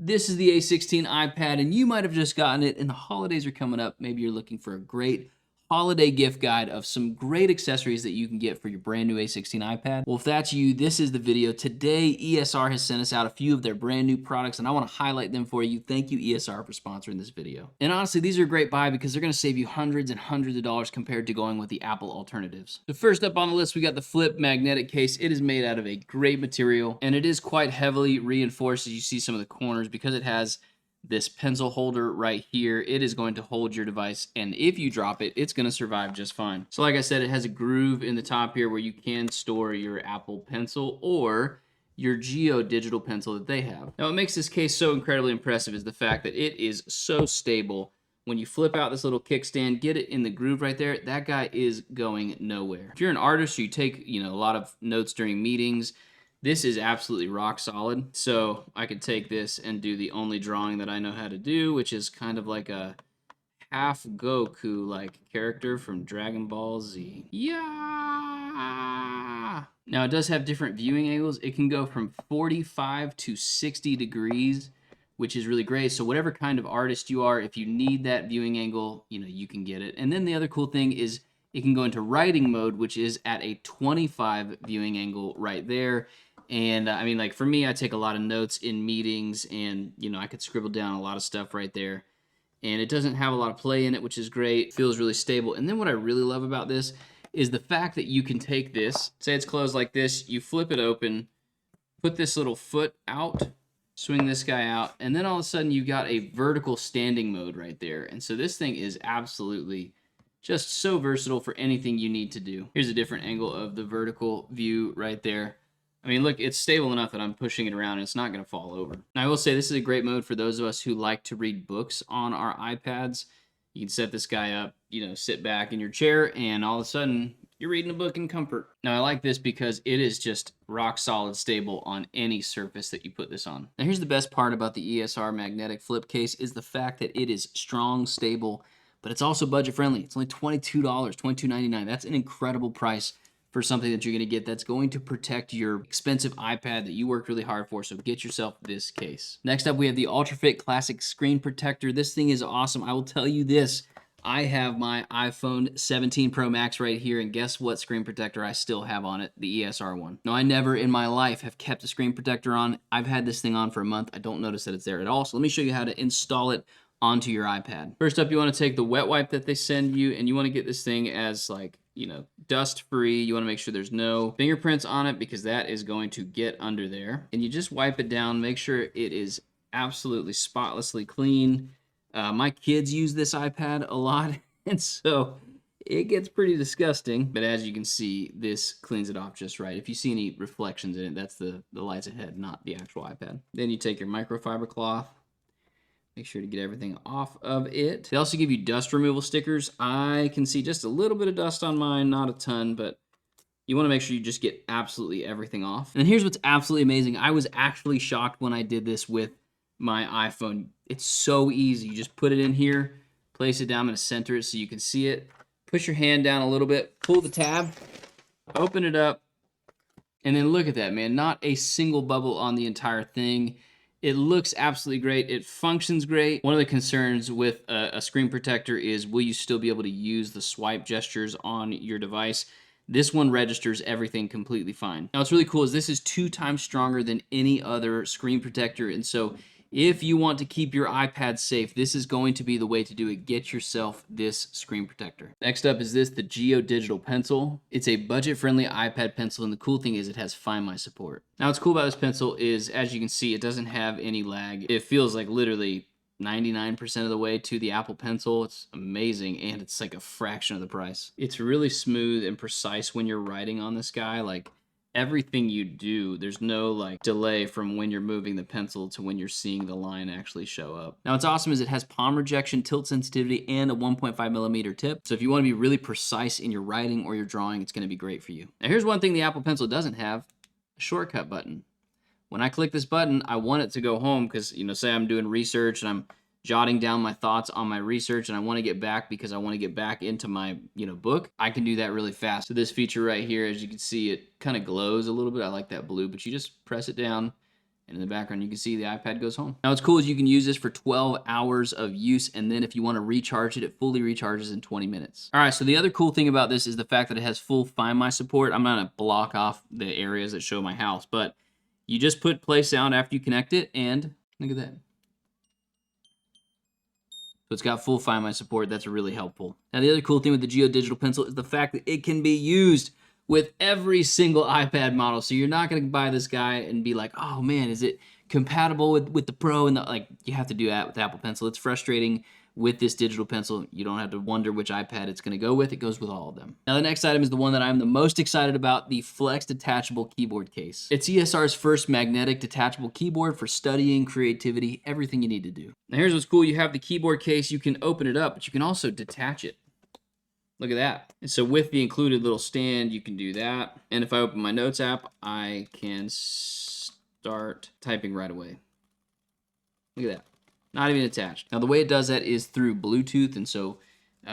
This is the A16 iPad, and you might have just gotten it, and the holidays are coming up. Maybe you're looking for a great holiday gift guide of some great accessories that you can get for your brand new A16 iPad. Well, if that's you, this is the video. Today, ESR has sent us out a few of their brand new products, and I want to highlight them for you. Thank you, ESR, for sponsoring this video. And honestly, these are a great buy because they're going to save you hundreds and hundreds of dollars compared to going with the Apple alternatives. So first up on the list, we got the Flip magnetic case. It is made out of a great material, and it is quite heavily reinforced as you see some of the corners because it has this pencil holder right here. It is going to hold your device, and if you drop it, it's going to survive just fine. So like I said, it has a groove in the top here where you can store your Apple Pencil or your Geo Pencil that they have. Now, what makes this case so incredibly impressive is the fact that it is so stable. When you flip out this little kickstand, get it in the groove right there, that guy is going nowhere. If you're an artist or you take, a lot of notes during meetings, this is absolutely rock solid. So I could take this and do the only drawing that I know how to do, which is kind of like a half Goku-like character from Dragon Ball Z. Yeah! Now it does have different viewing angles. It can go from 45 to 60 degrees, which is really great. So whatever kind of artist you are, if you need that viewing angle, you can get it. And then the other cool thing is it can go into writing mode, which is at a 25 viewing angle right there. And I mean, like for me, I take a lot of notes in meetings, and I could scribble down a lot of stuff right there. And it doesn't have a lot of play in it, which is great. It feels really stable. And then what I really love about this is the fact that you can take this, say it's closed like this, you flip it open, put this little foot out, swing this guy out, and then all of a sudden you've got a vertical standing mode right there. And so this thing is absolutely just so versatile for anything you need to do. Here's a different angle of the vertical view right there. I mean, look, it's stable enough that I'm pushing it around and it's not going to fall over. Now, I will say this is a great mode for those of us who like to read books on our iPads. You can set this guy up, sit back in your chair, and all of a sudden, you're reading a book in comfort. Now, I like this because it is just rock solid stable on any surface that you put this on. Now, here's the best part about the ESR magnetic flip case is the fact that it is strong, stable, but it's also budget friendly. It's only $22, $22.99. That's an incredible price for something that you're going to get that's going to protect your expensive iPad that you worked really hard for, so get yourself this case. Next up, we have the UltraFit Classic Screen Protector. This thing is awesome. I will tell you this. I have my iPhone 17 Pro Max right here, and guess what screen protector I still have on it? The ESR one. Now, I never in my life have kept a screen protector on. I've had this thing on for a month. I don't notice that it's there at all, so let me show you how to install it onto your iPad. First up, you want to take the wet wipe that they send you, and you want to get this thing as dust free. You want to make sure there's no fingerprints on it because that is going to get under there. And you just wipe it down, make sure it is absolutely spotlessly clean. My kids use this iPad a lot, and so it gets pretty disgusting. But as you can see, this cleans it off just right. If you see any reflections in it, that's the lights ahead, not the actual iPad. Then you take your microfiber cloth. Make sure to get everything off of it. They also give you dust removal stickers. I can see just a little bit of dust on mine, not a ton, but you want to make sure you just get absolutely everything off. And here's what's absolutely amazing. I was actually shocked when I did this with my iPhone. It's so easy. You just put it in here, place it down, I'm going to center it so you can see it. Push your hand down a little bit, pull the tab, open it up, and then look at that, man. Not a single bubble on the entire thing. It looks absolutely great. It functions great. One of the concerns with a screen protector is, will you still be able to use the swipe gestures on your device? This one registers everything completely fine. Now, what's really cool is this is 2 times stronger than any other screen protector. And so if you want to keep your iPad safe, this is going to be the way to do it. Get yourself this screen protector. Next up is this, the Geodigitalpencil. It's a budget-friendly iPad pencil, and the cool thing is it has Find My support. Now, what's cool about this pencil is, as you can see, it doesn't have any lag. It feels like literally 99% of the way to the Apple Pencil. It's amazing, and it's like a fraction of the price. It's really smooth and precise when you're writing on this guy. Like, everything you do, there's no delay from when you're moving the pencil to when you're seeing the line actually show up. Now, what's awesome is it has palm rejection, tilt sensitivity, and a 1.5 millimeter tip. So if you want to be really precise in your writing or your drawing, it's going to be great for you. Now, here's one thing the Apple Pencil doesn't have: a shortcut button. When I click this button, I want it to go home because, say I'm doing research and I'm jotting down my thoughts on my research and I want to get back because I want to get back into my, book. I can do that really fast. So this feature right here, as you can see, it kind of glows a little bit. I like that blue, but you just press it down And in the background, you can see the iPad goes home. Now, what's cool is you can use this for 12 hours of use, and then if you want to recharge it, it fully recharges in 20 minutes. All right, so the other cool thing about this is the fact that it has full Find My support. I'm not going to block off the areas that show my house, but you just put play sound after you connect it, and look at that. So it's got full Find My support. That's really helpful. Now, the other cool thing with the Geodigital Pencil is the fact that it can be used with every single iPad model. So you're not going to buy this guy and be like, oh man, is it compatible with the Pro? And like, you have to do that with Apple Pencil. It's frustrating with this digital pencil. You don't have to wonder which iPad it's going to go with. It goes with all of them. Now, the next item is the one that I'm the most excited about, the Flex Detachable Keyboard Case. It's ESR's first magnetic detachable keyboard for studying, creativity, everything you need to do. Now, here's what's cool. You have the keyboard case. You can open it up, but you can also detach it. Look at that. And so with the included little stand, you can do that. And if I open my Notes app, I can start typing right away. Look at that. Not even attached. Now, the way it does that is through Bluetooth, and so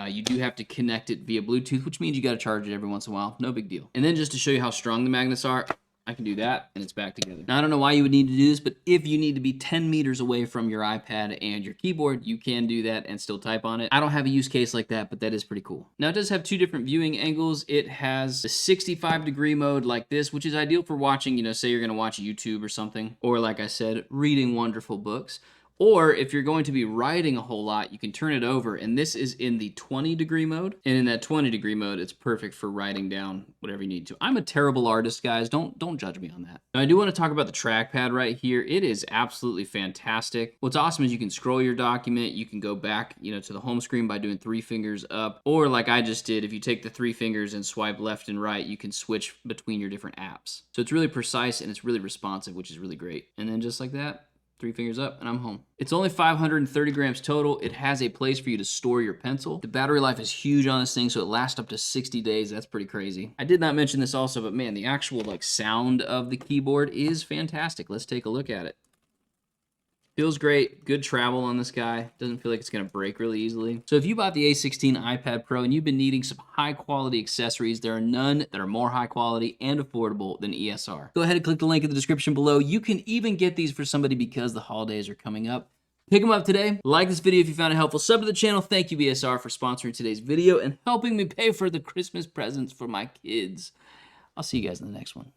you do have to connect it via Bluetooth, which means you got to charge it every once in a while. No big deal. And then just to show you how strong the magnets are, I can do that, and it's back together. Now, I don't know why you would need to do this, but if you need to be 10 meters away from your iPad and your keyboard, you can do that and still type on it. I don't have a use case like that, but that is pretty cool. Now, it does have two different viewing angles. It has a 65-degree mode like this, which is ideal for watching, you know, say you're going to watch YouTube or something, or like I said, reading wonderful books. Or if you're going to be writing a whole lot, you can turn it over, and this is in the 20-degree mode. And in that 20-degree mode, it's perfect for writing down whatever you need to. I'm a terrible artist, guys. Don't judge me on that. Now, I do want to talk about the trackpad right here. It is absolutely fantastic. What's awesome is you can scroll your document. You can go back, you know, to the home screen by doing 3 fingers up. Or like I just did, if you take the 3 fingers and swipe left and right, you can switch between your different apps. So it's really precise and it's really responsive, which is really great. And then just like that, 3 fingers up, and I'm home. It's only 530 grams total. It has a place for you to store your pencil. The battery life is huge on this thing, so it lasts up to 60 days. That's pretty crazy. I did not mention this also, but man, the actual like sound of the keyboard is fantastic. Let's take a look at it. Feels great. Good travel on this guy. Doesn't feel like it's going to break really easily. So if you bought the A16 iPad Pro and you've been needing some high quality accessories, there are none that are more high quality and affordable than ESR. Go ahead and click the link in the description below. You can even get these for somebody because the holidays are coming up. Pick them up today. Like this video if you found it helpful. Sub to the channel. Thank you, ESR, for sponsoring today's video and helping me pay for the Christmas presents for my kids. I'll see you guys in the next one.